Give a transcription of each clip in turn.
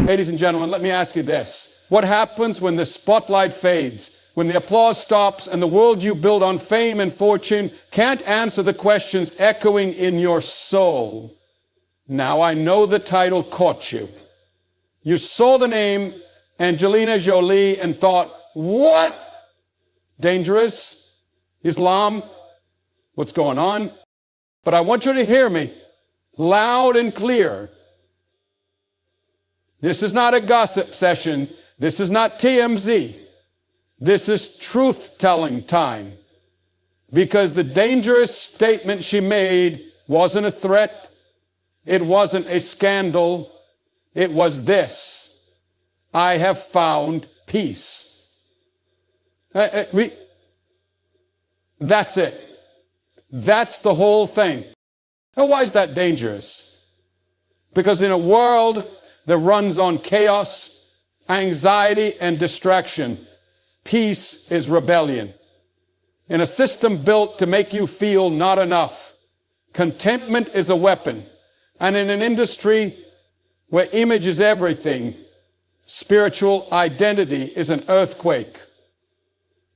Ladies and gentlemen, let me ask you this. What happens when the spotlight fades, when the applause stops and the world you build on fame and fortune can't answer the questions echoing in your soul? Now I know the title caught you. You saw the name Angelina Jolie and thought, what? Dangerous? Islam? What's going on? But I want you to hear me loud and clear. This is not a gossip session. This is not TMZ. This is truth-telling time. Because the dangerous statement she made wasn't a threat. It wasn't a scandal. It was this: I have found peace. That's it. That's the whole thing. Now, why is that dangerous? Because in a world that runs on chaos, anxiety, and distraction, peace is rebellion. In a system built to make you feel not enough, contentment is a weapon. And in an industry where image is everything, spiritual identity is an earthquake.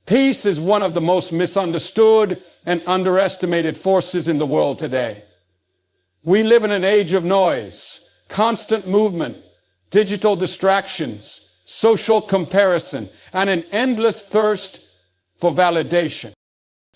Peace is one of the most misunderstood and underestimated forces in the world today. We live in an age of noise, constant movement, digital distractions, social comparison, and an endless thirst for validation.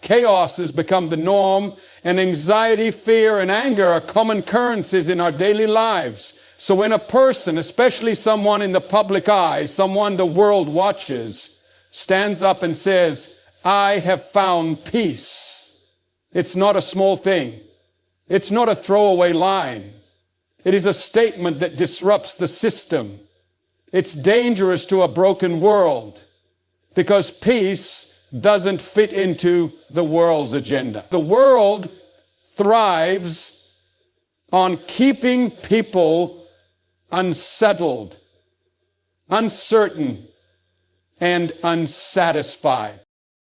Chaos has become the norm, and anxiety, fear, and anger are common currencies in our daily lives. So when a person, especially someone in the public eye, someone the world watches, stands up and says, I have found peace, it's not a small thing. It's not a throwaway line. It is a statement that disrupts the system. It's dangerous to a broken world because peace doesn't fit into the world's agenda. The world thrives on keeping people unsettled, uncertain, and unsatisfied.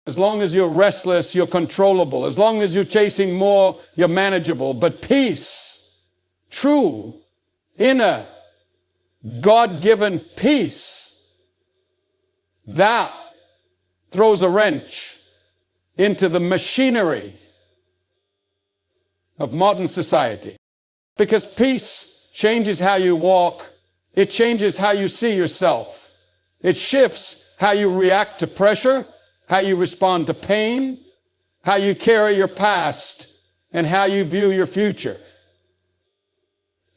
As long as you're restless, you're controllable. As long as you're chasing more, you're manageable. But peace, true, inner, God-given peace, that throws a wrench into the machinery of modern society. Because peace changes how you walk. It changes how you see yourself. It shifts how you react to pressure, how you respond to pain, how you carry your past, and how you view your future.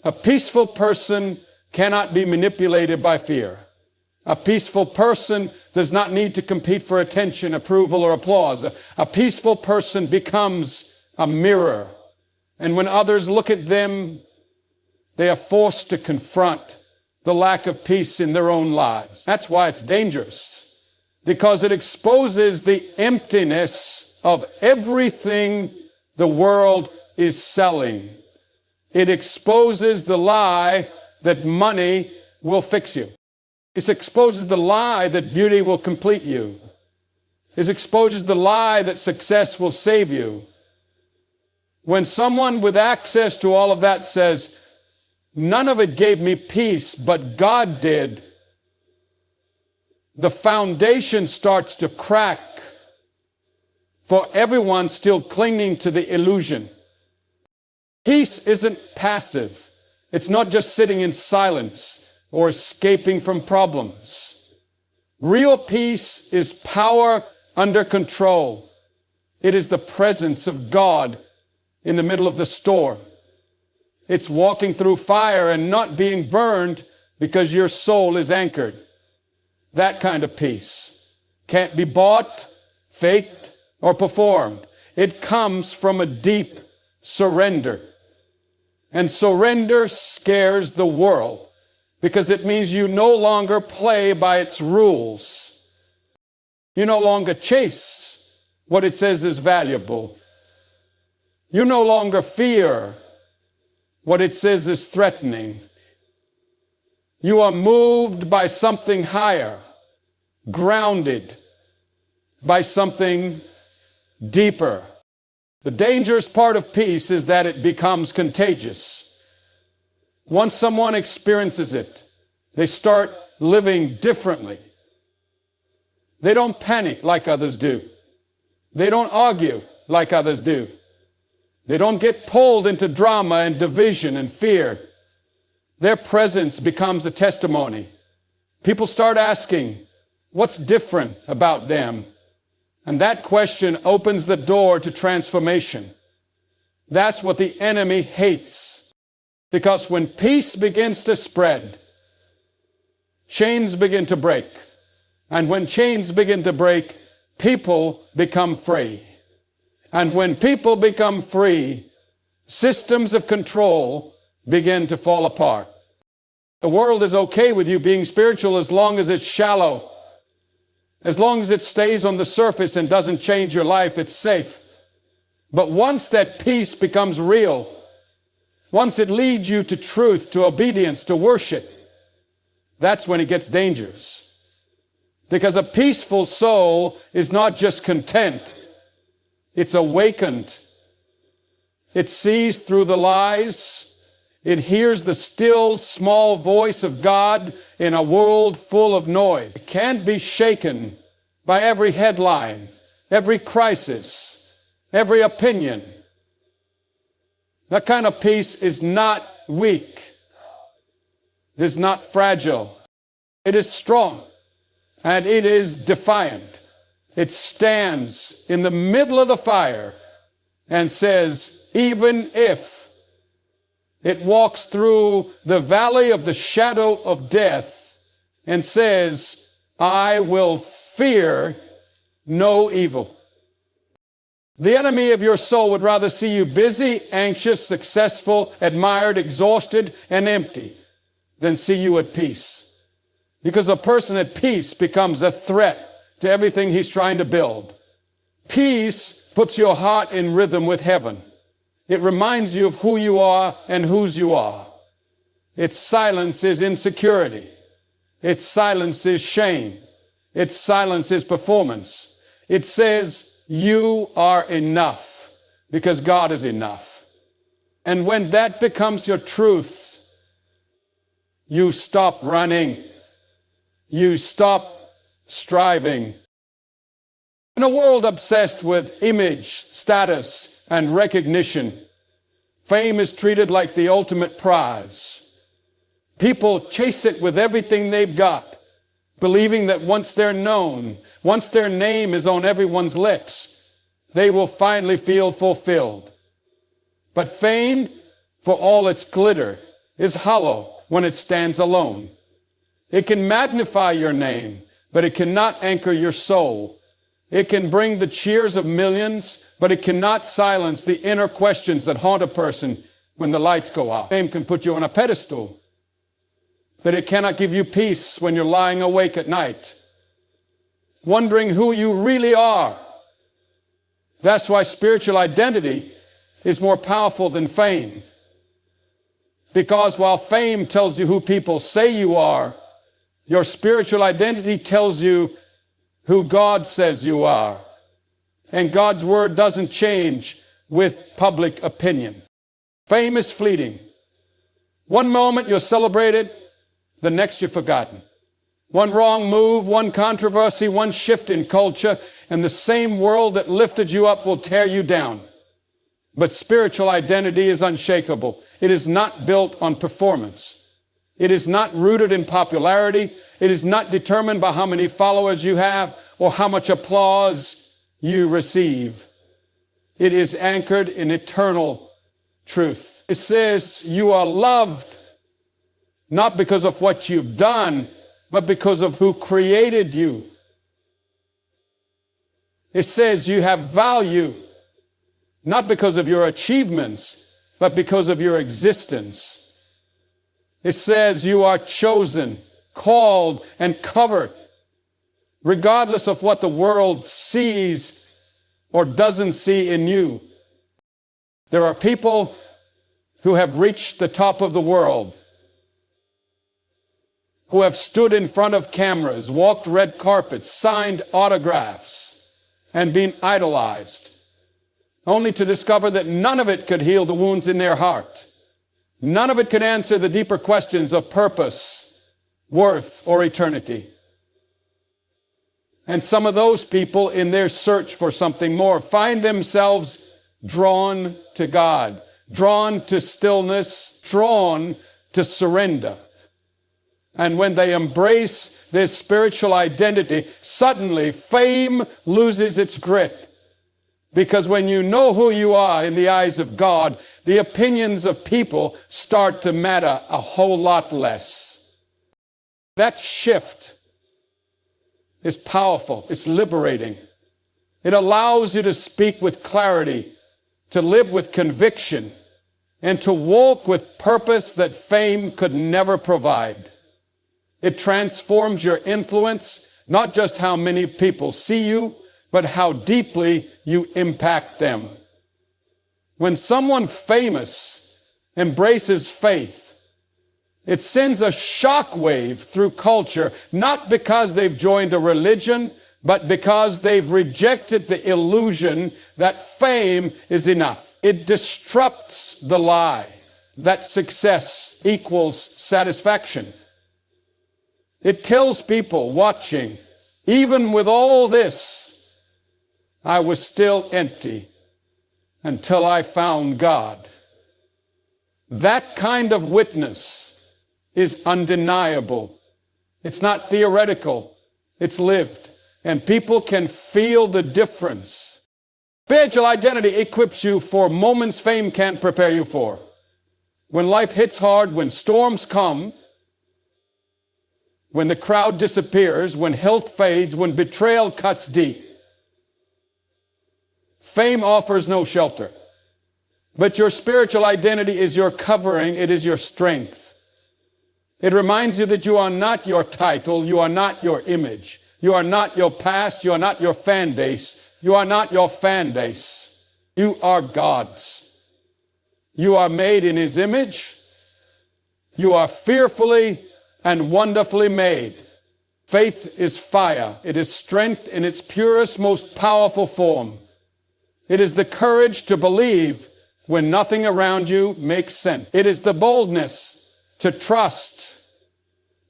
A peaceful person cannot be manipulated by fear. A peaceful person does not need to compete for attention, approval, or applause. A peaceful person becomes a mirror. And when others look at them, they are forced to confront the lack of peace in their own lives. That's why it's dangerous. Because it exposes the emptiness of everything the world is selling. It exposes the lie that money will fix you. It exposes the lie that beauty will complete you. It exposes the lie that success will save you. When someone with access to all of that says, none of it gave me peace, but God did, the foundation starts to crack for everyone still clinging to the illusion. Peace isn't passive. It's not just sitting in silence or escaping from problems. Real peace is power under control. It is the presence of God in the middle of the storm. It's walking through fire and not being burned because your soul is anchored. That kind of peace can't be bought, faked, or performed. It comes from a deep surrender. And surrender scares the world because it means you no longer play by its rules. You no longer chase what it says is valuable. You no longer fear what it says is threatening. You are moved by something higher, grounded by something deeper. The dangerous part of peace is that it becomes contagious. Once someone experiences it, They start living differently. They don't panic like others do. They don't argue like others do. They don't get pulled into drama and division and fear. Their presence becomes a testimony. People start asking, what's different about them? And that question opens the door to transformation. That's what the enemy hates. Because when peace begins to spread, chains begin to break. And when chains begin to break, people become free. And when people become free, systems of control begin to fall apart. The world is okay with you being spiritual as long as it's shallow. As long as it stays on the surface and doesn't change your life, it's safe. But once that peace becomes real, once it leads you to truth, to obedience, to worship, that's when it gets dangerous. Because a peaceful soul is not just content. It's awakened. It sees through the lies. It hears the still, small voice of God in a world full of noise. It can't be shaken by every headline, every crisis, every opinion. That kind of peace is not weak. It is not fragile. It is strong. And it is defiant. It stands in the middle of the fire and says, even if it walks through the valley of the shadow of death, and says, I will fear no evil. The enemy of your soul would rather see you busy, anxious, successful, admired, exhausted, and empty than see you at peace. Because a person at peace becomes a threat to everything he's trying to build. Peace puts your heart in rhythm with heaven. It reminds you of who you are and whose you are. It silences insecurity. It silences shame. It silences performance. It says, you are enough because God is enough. And when that becomes your truth, you stop running. You stop striving. In a world obsessed with image, status, and recognition, fame is treated like the ultimate prize. People chase it with everything they've got, believing that once they're known, once their name is on everyone's lips, they will finally feel fulfilled. But fame, for all its glitter, is hollow when it stands alone. It can magnify your name, but it cannot anchor your soul. It can bring the cheers of millions, but it cannot silence the inner questions that haunt a person when the lights go out. Fame can put you on a pedestal, but it cannot give you peace when you're lying awake at night, wondering who you really are. That's why spiritual identity is more powerful than fame. Because while fame tells you who people say you are, your spiritual identity tells you who God says you are. And God's word doesn't change with public opinion. Fame is fleeting. One moment you're celebrated, the next you're forgotten. One wrong move, one controversy, one shift in culture, and the same world that lifted you up will tear you down. But spiritual identity is unshakable. It is not built on performance. It is not rooted in popularity. It is not determined by how many followers you have or how much applause you receive. It is anchored in eternal truth. It says you are loved not because of what you've done, but because of who created you. It says you have value not because of your achievements, but because of your existence. It says you are chosen, called, and covered, regardless of what the world sees or doesn't see in you. There are people who have reached the top of the world, who have stood in front of cameras, walked red carpets, signed autographs, and been idolized, only to discover that none of it could heal the wounds in their heart. None of it could answer the deeper questions of purpose, worth, or eternity. And some of those people, in their search for something more, find themselves drawn to God, drawn to stillness, drawn to surrender. And when they embrace their spiritual identity, suddenly fame loses its grip. Because when you know who you are in the eyes of God, the opinions of people start to matter a whole lot less. That shift is powerful. It's liberating. It allows you to speak with clarity, to live with conviction, and to walk with purpose that fame could never provide. It transforms your influence, not just how many people see you, but how deeply you impact them. When someone famous embraces faith, it sends a shockwave through culture, not because they've joined a religion, but because they've rejected the illusion that fame is enough. It disrupts the lie that success equals satisfaction. It tells people watching, even with all this, I was still empty until I found God. That kind of witness is undeniable. It's not theoretical. It's lived. And people can feel the difference. Spiritual identity equips you for moments fame can't prepare you for. When life hits hard, when storms come, when the crowd disappears, when health fades, when betrayal cuts deep, fame offers no shelter. But your spiritual identity is your covering. It is your strength. It reminds you that you are not your title. You are not your image. You are not your past. You are not your fan base. You are not your fan base. You are God's. You are made in His image. You are fearfully and wonderfully made. Faith is fire. It is strength in its purest, most powerful form. It is the courage to believe when nothing around you makes sense. It is the boldness to trust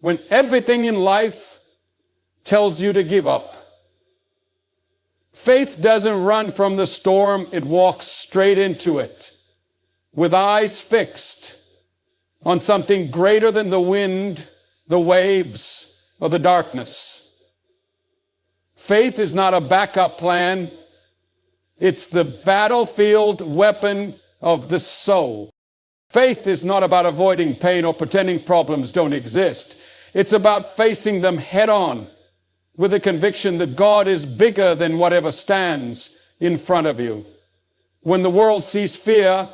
when everything in life tells you to give up. Faith doesn't run from the storm. It walks straight into it with eyes fixed on something greater than the wind, the waves, or the darkness. Faith is not a backup plan. It's the battlefield weapon of the soul. Faith is not about avoiding pain or pretending problems don't exist. It's about facing them head on with the conviction that God is bigger than whatever stands in front of you. When the world sees fear,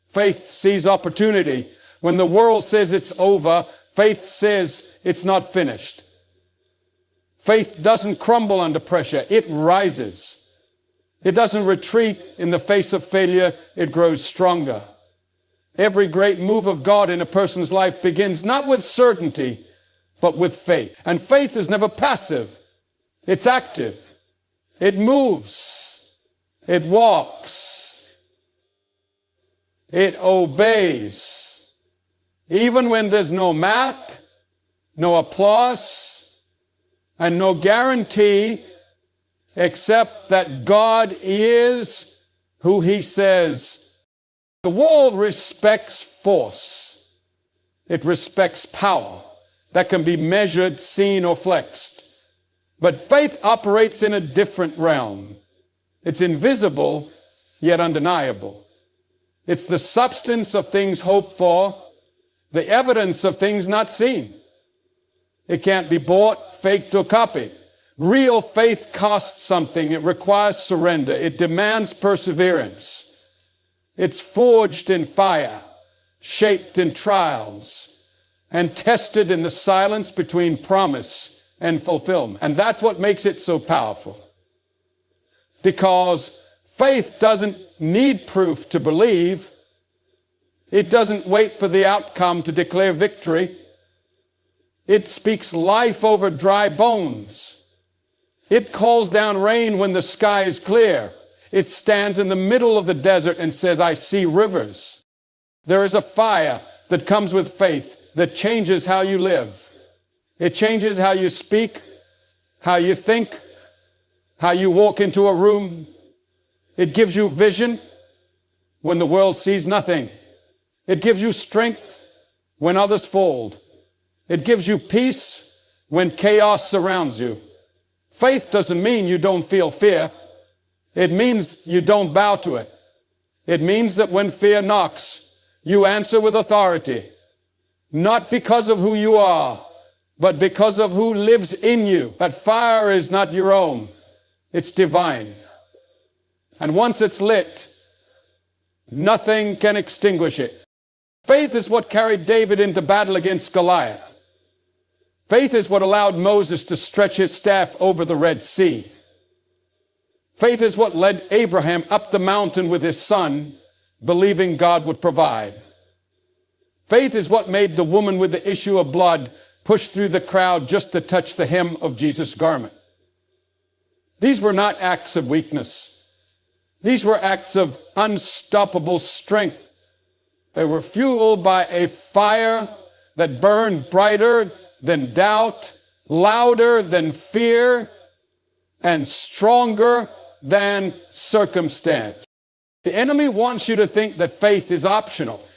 faith sees opportunity. When the world says it's over, faith says it's not finished. Faith doesn't crumble under pressure. It rises. It doesn't retreat in the face of failure. It grows stronger. Every great move of God in a person's life begins not with certainty, but with faith. And faith is never passive. It's active. It moves. It walks. It obeys. Even when there's no map, no applause, and no guarantee except that God is who He says. The world respects force. It respects power that can be measured, seen, or flexed. But faith operates in a different realm. It's invisible, yet undeniable. It's the substance of things hoped for, the evidence of things not seen. It can't be bought, faked, or copied. Real faith costs something. It requires surrender. It demands perseverance. It's forged in fire, shaped in trials, and tested in the silence between promise and fulfillment. And that's what makes it so powerful. Because faith doesn't need proof to believe. It doesn't wait for the outcome to declare victory. It speaks life over dry bones. It calls down rain when the sky is clear. It stands in the middle of the desert and says, I see rivers. There is a fire that comes with faith that changes how you live. It changes how you speak, how you think, how you walk into a room. It gives you vision when the world sees nothing. It gives you strength when others fold. It gives you peace when chaos surrounds you. Faith doesn't mean you don't feel fear. It means you don't bow to it. It means that when fear knocks, you answer with authority, not because of who you are, but because of who lives in you. That fire is not your own. It's divine. And once it's lit, nothing can extinguish it. Faith is what carried David into battle against Goliath. Faith is what allowed Moses to stretch his staff over the Red Sea. Faith is what led Abraham up the mountain with his son, believing God would provide. Faith is what made the woman with the issue of blood push through the crowd just to touch the hem of Jesus' garment. These were not acts of weakness. These were acts of unstoppable strength. They were fueled by a fire that burned brighter than doubt, louder than fear, and stronger than circumstance. The enemy wants you to think that faith is optional,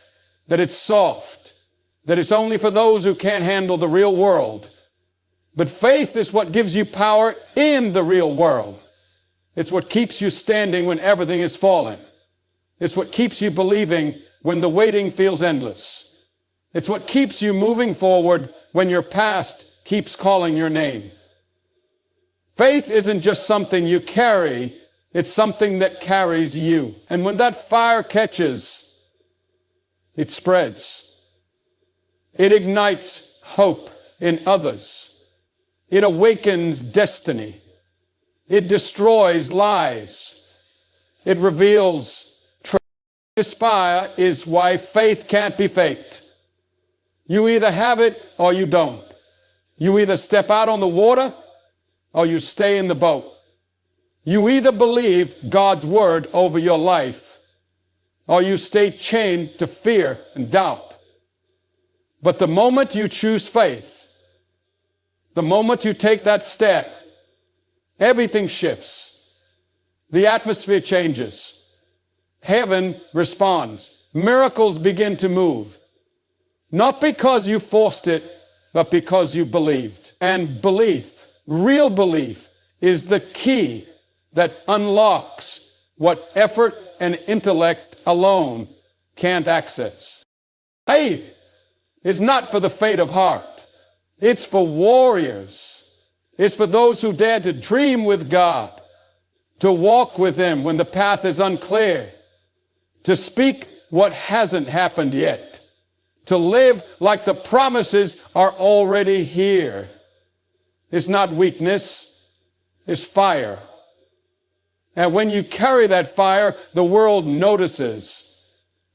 that it's soft, that it's only for those who can't handle the real world. But faith is what gives you power in the real world. It's what keeps you standing when everything is falling. It's what keeps you believing when the waiting feels endless. It's what keeps you moving forward when your past keeps calling your name. Faith isn't just something you carry, it's something that carries you. And when that fire catches, it spreads. It ignites hope in others. It awakens destiny. It destroys lies. It reveals truth. This fire is why faith can't be faked. You either have it or you don't. You either step out on the water or you stay in the boat. You either believe God's word over your life or you stay chained to fear and doubt. But the moment you choose faith, the moment you take that step, everything shifts. The atmosphere changes. Heaven responds. Miracles begin to move. Not because you forced it, but because you believed. And belief, real belief, is the key that unlocks what effort and intellect alone can't access. Faith is not for the faint of heart. It's for warriors. It's for those who dare to dream with God, to walk with Him when the path is unclear, to speak what hasn't happened yet, to live like the promises are already here. It's not weakness, it's fire. And when you carry that fire, the world notices,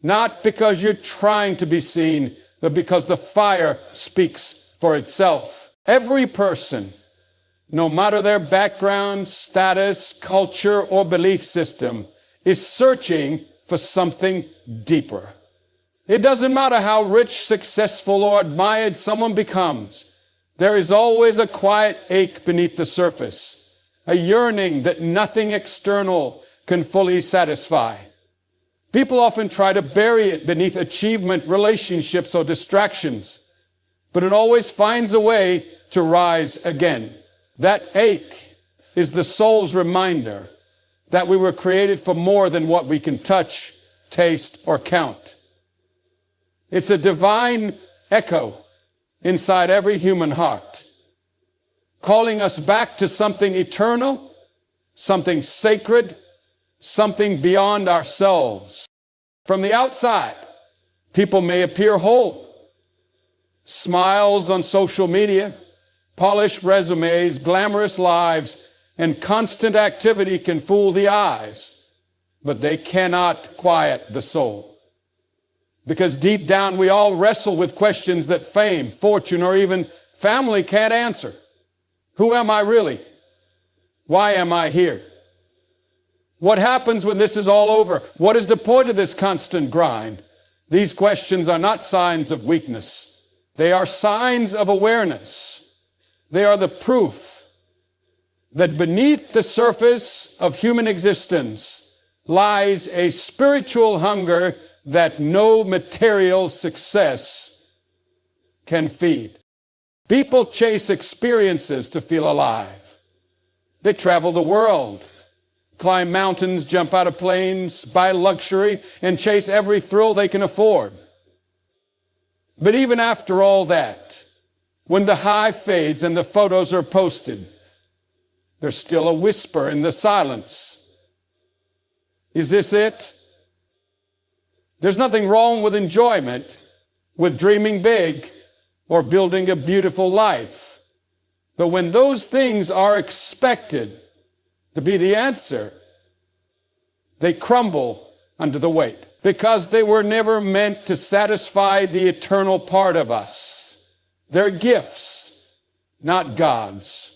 not because you're trying to be seen, but because the fire speaks for itself. Every person, no matter their background, status, culture, or belief system, is searching for something deeper. It doesn't matter how rich, successful, or admired someone becomes. There is always a quiet ache beneath the surface, a yearning that nothing external can fully satisfy. People often try to bury it beneath achievement, relationships, or distractions, but it always finds a way to rise again. That ache is the soul's reminder that we were created for more than what we can touch, taste, or count. It's a divine echo inside every human heart, calling us back to something eternal, something sacred, something beyond ourselves. From the outside, people may appear whole. Smiles on social media, polished resumes, glamorous lives, and constant activity can fool the eyes, but they cannot quiet the soul. Because deep down we all wrestle with questions that fame, fortune, or even family can't answer. Who am I really? Why am I here? What happens when this is all over? What is the point of this constant grind? These questions are not signs of weakness. They are signs of awareness. They are the proof that beneath the surface of human existence lies a spiritual hunger that no material success can feed. People chase experiences to feel alive. They travel the world, climb mountains, jump out of planes, buy luxury, and chase every thrill they can afford. But even after all that, when the high fades and the photos are posted, there's still a whisper in the silence. Is this it? There's nothing wrong with enjoyment, with dreaming big, or building a beautiful life. But when those things are expected to be the answer, they crumble under the weight, because they were never meant to satisfy the eternal part of us. They're gifts, not gods.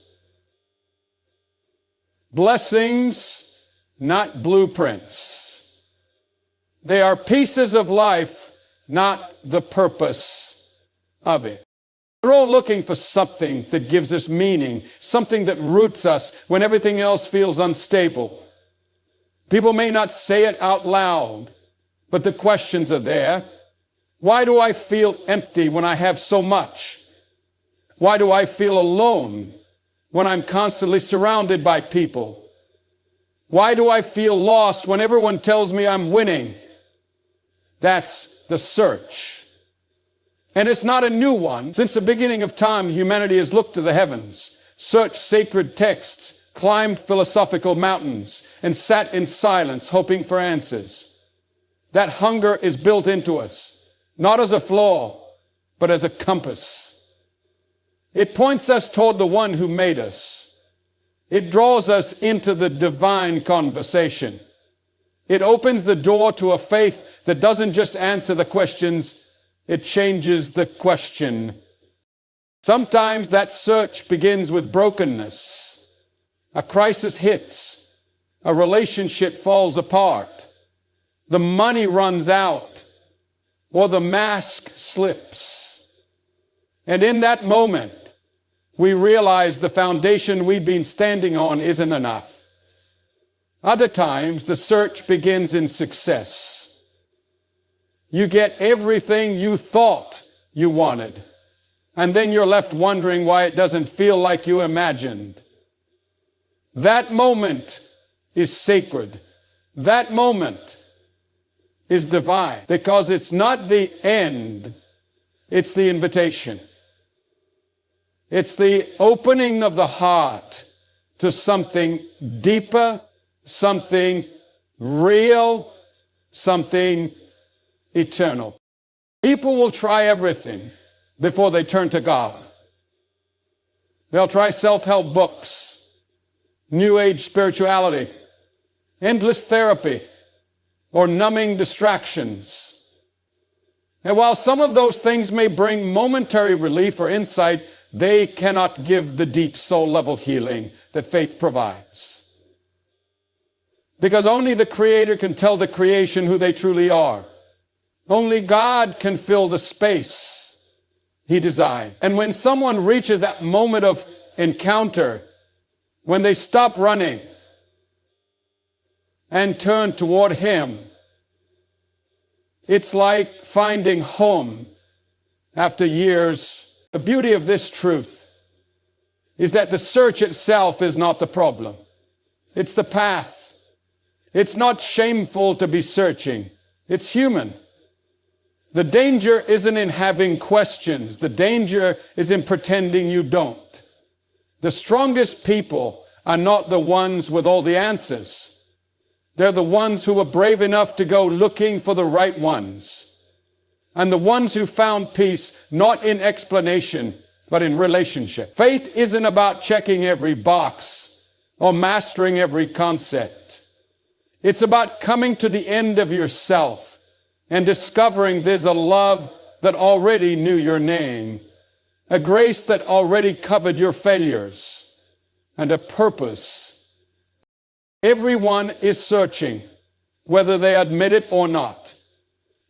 Blessings, not blueprints. They are pieces of life, not the purpose of it. We're all looking for something that gives us meaning, something that roots us when everything else feels unstable. People may not say it out loud, but the questions are there. Why do I feel empty when I have so much? Why do I feel alone when I'm constantly surrounded by people? Why do I feel lost when everyone tells me I'm winning? That's the search. And it's not a new one. Since the beginning of time, humanity has looked to the heavens, searched sacred texts, climbed philosophical mountains, and sat in silence hoping for answers. That hunger is built into us, not as a flaw, but as a compass. It points us toward the one who made us. It draws us into the divine conversation. It opens the door to a faith that doesn't just answer the questions, it changes the question. Sometimes that search begins with brokenness. A crisis hits. A relationship falls apart. The money runs out. Or the mask slips. And in that moment, we realize the foundation we've been standing on isn't enough. Other times, the search begins in success. You get everything you thought you wanted, and then you're left wondering why it doesn't feel like you imagined. That moment is sacred. That moment is divine, because it's not the end, it's the invitation. It's the opening of the heart to something deeper, something real, something eternal. People will try everything before they turn to God. They'll try self-help books, New Age spirituality, endless therapy, or numbing distractions. And while some of those things may bring momentary relief or insight, they cannot give the deep soul-level healing that faith provides. Because only the Creator can tell the creation who they truly are. Only God can fill the space He designed. And when someone reaches that moment of encounter, when they stop running and turn toward Him, it's like finding home after years. The beauty of this truth is that the search itself is not the problem. It's the path. It's not shameful to be searching. It's human. The danger isn't in having questions. The danger is in pretending you don't. The strongest people are not the ones with all the answers. They're the ones who are brave enough to go looking for the right ones. And the ones who found peace, not in explanation, but in relationship. Faith isn't about checking every box or mastering every concept. It's about coming to the end of yourself and discovering there's a love that already knew your name, a grace that already covered your failures, and a purpose. Everyone is searching, whether they admit it or not.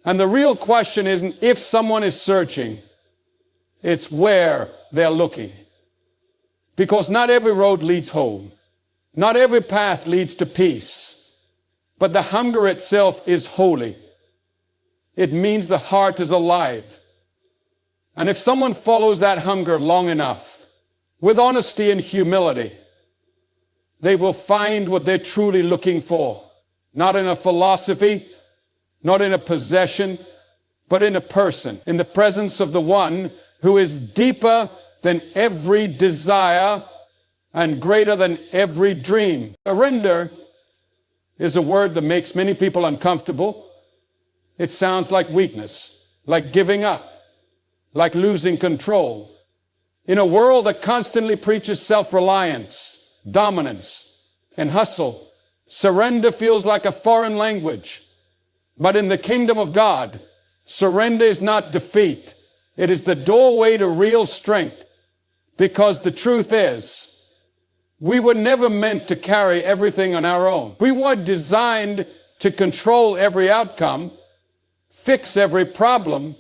And the real question isn't if someone is searching, it's where they're looking. Because not every road leads home. Not every path leads to peace. But the hunger itself is holy. It means the heart is alive. And if someone follows that hunger long enough, with honesty and humility, they will find what they're truly looking for. Not in a philosophy, not in a possession, but in a person, in the presence of the one who is deeper than every desire and greater than every dream. Surrender is a word that makes many people uncomfortable. It sounds like weakness, like giving up, like losing control. In a world that constantly preaches self-reliance, dominance, and hustle, surrender feels like a foreign language. But in the kingdom of God, surrender is not defeat. It is the doorway to real strength. Because the truth is, we were never meant to carry everything on our own. We were designed to control every outcome, fix every problem,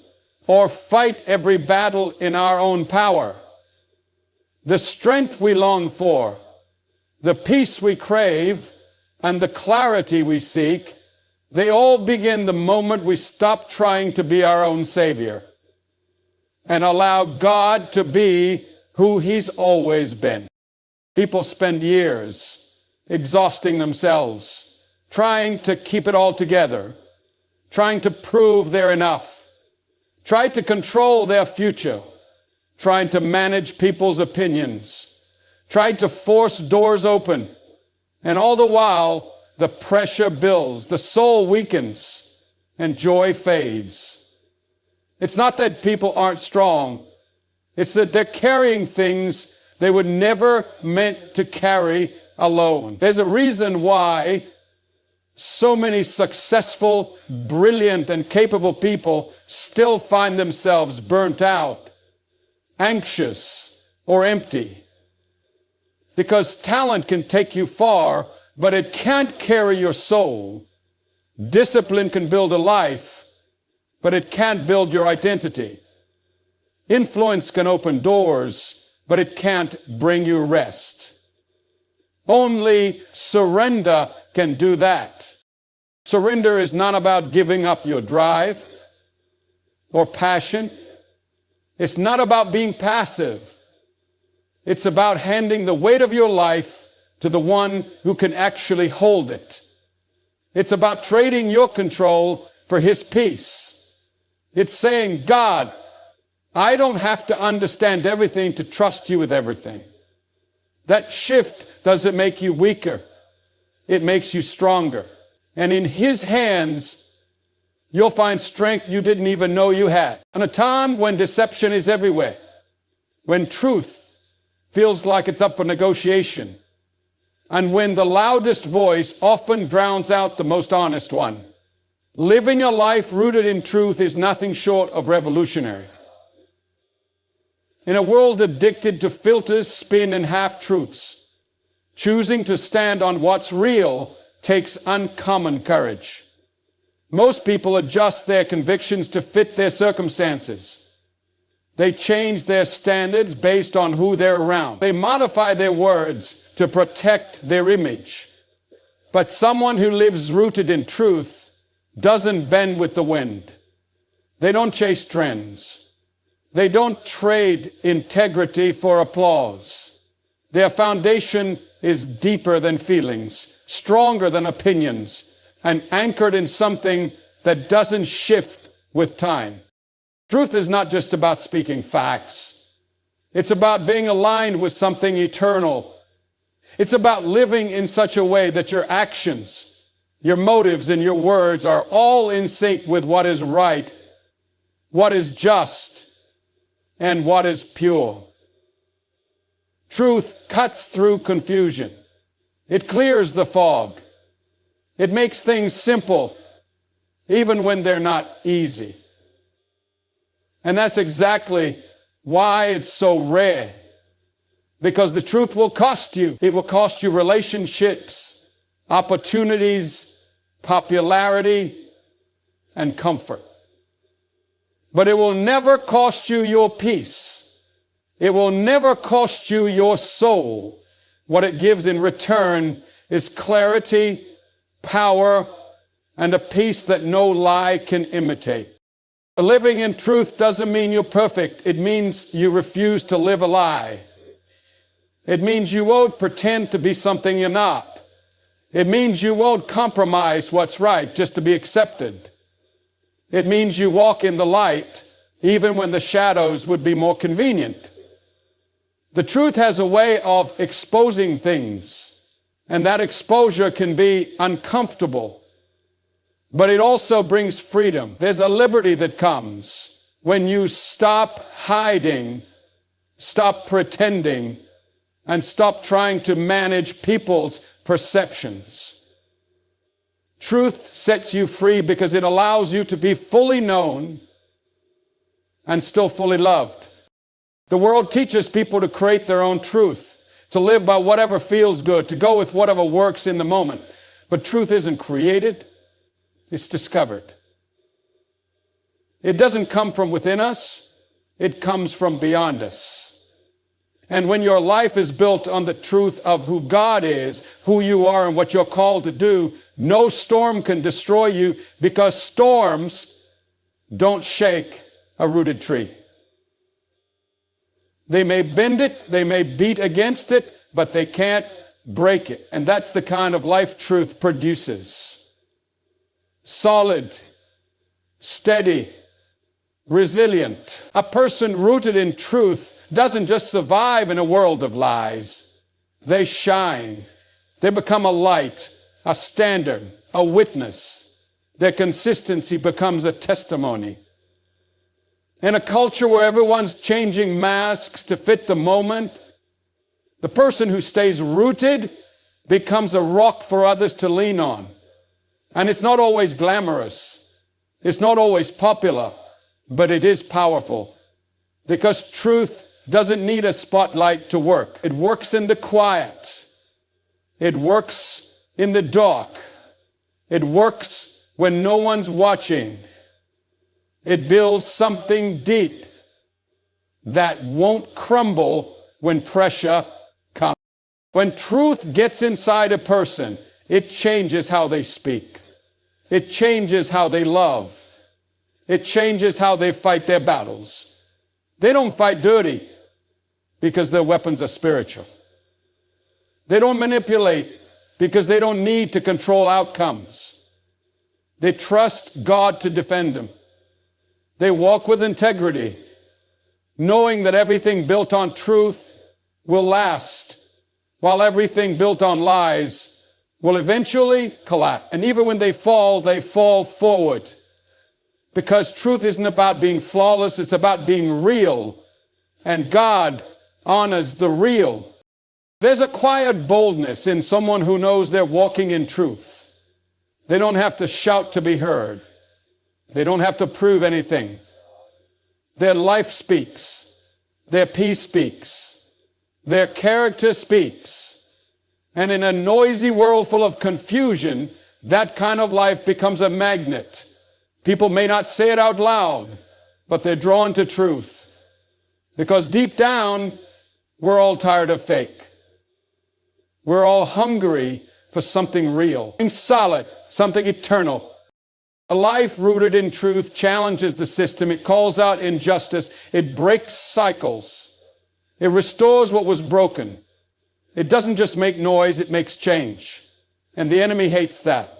or fight every battle in our own power. The strength we long for, the peace we crave, and the clarity we seek, they all begin the moment we stop trying to be our own Savior and allow God to be who He's always been. People spend years exhausting themselves, trying to keep it all together, trying to prove they're enough, trying to control their future, trying to manage people's opinions, trying to force doors open, and all the while, the pressure builds, the soul weakens, and joy fades. It's not that people aren't strong. It's that they're carrying things they were never meant to carry alone. There's a reason why so many successful, brilliant, and capable people still find themselves burnt out, anxious, or empty. Because talent can take you far, but it can't carry your soul. Discipline can build a life, but it can't build your identity. Influence can open doors, but it can't bring you rest. Only surrender can do that. Surrender is not about giving up your drive or passion. It's not about being passive. It's about handing the weight of your life to the one who can actually hold it. It's about trading your control for His peace. It's saying, God, I don't have to understand everything to trust you with everything. That shift doesn't make you weaker. It makes you stronger. And in His hands, you'll find strength you didn't even know you had. In a time when deception is everywhere, when truth feels like it's up for negotiation, and when the loudest voice often drowns out the most honest one, living a life rooted in truth is nothing short of revolutionary. In a world addicted to filters, spin, and half-truths, choosing to stand on what's real takes uncommon courage. Most people adjust their convictions to fit their circumstances. They change their standards based on who they're around. They modify their words to protect their image. But someone who lives rooted in truth doesn't bend with the wind. They don't chase trends. They don't trade integrity for applause. Their foundation is deeper than feelings, stronger than opinions, and anchored in something that doesn't shift with time. Truth is not just about speaking facts. It's about being aligned with something eternal. It's about living in such a way that your actions, your motives, and your words are all in sync with what is right, what is just, and what is pure. Truth cuts through confusion. It clears the fog. It makes things simple, even when they're not easy. And that's exactly why it's so rare. Because the truth will cost you. It will cost you relationships, opportunities, popularity, and comfort. But it will never cost you your peace. It will never cost you your soul. What it gives in return is clarity, power, and a peace that no lie can imitate. Living in truth doesn't mean you're perfect. It means you refuse to live a lie. It means you won't pretend to be something you're not. It means you won't compromise what's right just to be accepted. It means you walk in the light even when the shadows would be more convenient. The truth has a way of exposing things, and that exposure can be uncomfortable. But it also brings freedom. There's a liberty that comes when you stop hiding, stop pretending, and stop trying to manage people's perceptions. Truth sets you free because it allows you to be fully known and still fully loved. The world teaches people to create their own truth, to live by whatever feels good, to go with whatever works in the moment. But truth isn't created, it's discovered. It doesn't come from within us, it comes from beyond us. And when your life is built on the truth of who God is, who you are, and what you're called to do, no storm can destroy you, because storms don't shake a rooted tree. They may bend it, they may beat against it, but they can't break it. And that's the kind of life truth produces. Solid, steady, resilient. A person rooted in truth doesn't just survive in a world of lies. They shine. They become a light, a standard, a witness. Their consistency becomes a testimony. In a culture where everyone's changing masks to fit the moment, the person who stays rooted becomes a rock for others to lean on. And it's not always glamorous. It's not always popular, but it is powerful. Because truth doesn't need a spotlight to work. It works in the quiet. It works in the dark. It works when no one's watching. It builds something deep that won't crumble when pressure comes. When truth gets inside a person, it changes how they speak. It changes how they love. It changes how they fight their battles. They don't fight dirty because their weapons are spiritual. They don't manipulate because they don't need to control outcomes. They trust God to defend them. They walk with integrity, knowing that everything built on truth will last, while everything built on lies will eventually collapse. And even when they fall forward. Because truth isn't about being flawless, it's about being real. And God honors the real. There's a quiet boldness in someone who knows they're walking in truth. They don't have to shout to be heard. They don't have to prove anything. Their life speaks. Their peace speaks. Their character speaks. And in a noisy world full of confusion, that kind of life becomes a magnet. People may not say it out loud, but they're drawn to truth. Because deep down, we're all tired of fake. We're all hungry for something real, something solid, something eternal. A life rooted in truth challenges the system. It calls out injustice. It breaks cycles. It restores what was broken. It doesn't just make noise, it makes change. And the enemy hates that.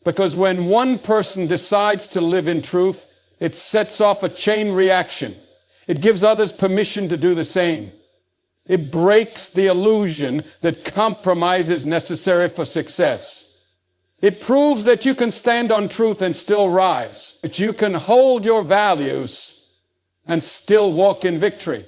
Because when one person decides to live in truth, it sets off a chain reaction. It gives others permission to do the same. It breaks the illusion that compromise is necessary for success. It proves that you can stand on truth and still rise, that you can hold your values and still walk in victory.